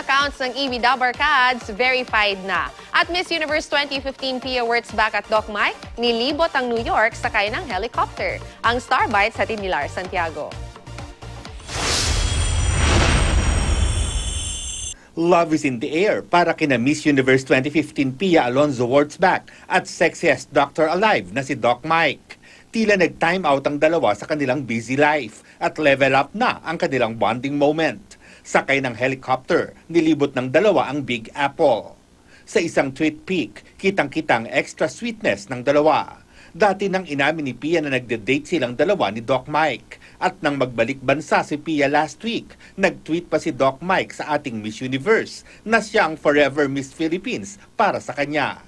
accounts ng EV Dabarkads verified na. At Miss Universe 2015 Pia Wurtz back at Doc Mike, nilibot ang New York sakay ng helicopter. Ang Star Bites hatid ni Lar Santiago. Love is in the air para kina Miss Universe 2015 Pia Alonzo Wurtzbach at sexiest doctor alive na si Doc Mike. Tila nag-time out ang dalawa sa kanilang busy life at level up na ang kanilang bonding moment. Sakay ng helicopter, nilibot ng dalawa ang Big Apple. Sa isang tweet pic, kitang-kitang extra sweetness ng dalawa. Dati nang inamin ni Pia na nagde-date silang dalawa ni Doc Mike. At nang magbalik bansa si Pia last week, nag-tweet pa si Doc Mike sa ating Miss Universe na siya ang forever Miss Philippines para sa kanya.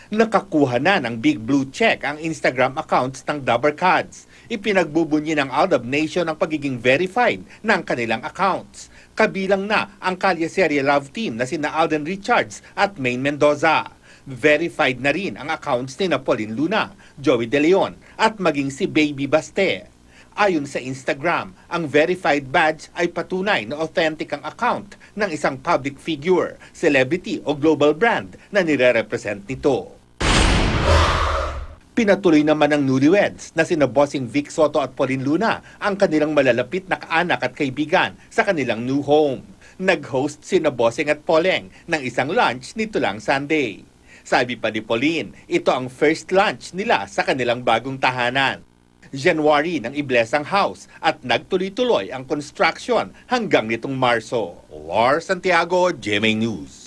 Nakakuha na ng Big Blue Check ang Instagram accounts ng Dabarkads. Ipinagbubunyi ng Aldab Nation ang pagiging verified ng kanilang accounts. Kabilang na ang Kalye-Serye Love Team na sina Alden Richards at Maine Mendoza. Verified na rin ang accounts ni Pauline Luna, Joey De Leon at maging si Baby Baste. Ayon sa Instagram, ang verified badge ay patunay na authentic ang account ng isang public figure, celebrity o global brand na nire-represent nito. Pinatuloy naman ng newlyweds na sina Bossing Vic Soto at Pauline Luna ang kanilang malalapit na kaanak at kaibigan sa kanilang new home. Nag-host sina Bossing at Poleng ng isang lunch nito lang Sunday. Sabi pa ni Pauline, ito ang first lunch nila sa kanilang bagong tahanan. January nang i-bless ang house at nagtuloy-tuloy ang construction hanggang nitong Marso. Lar Santiago, GMA News.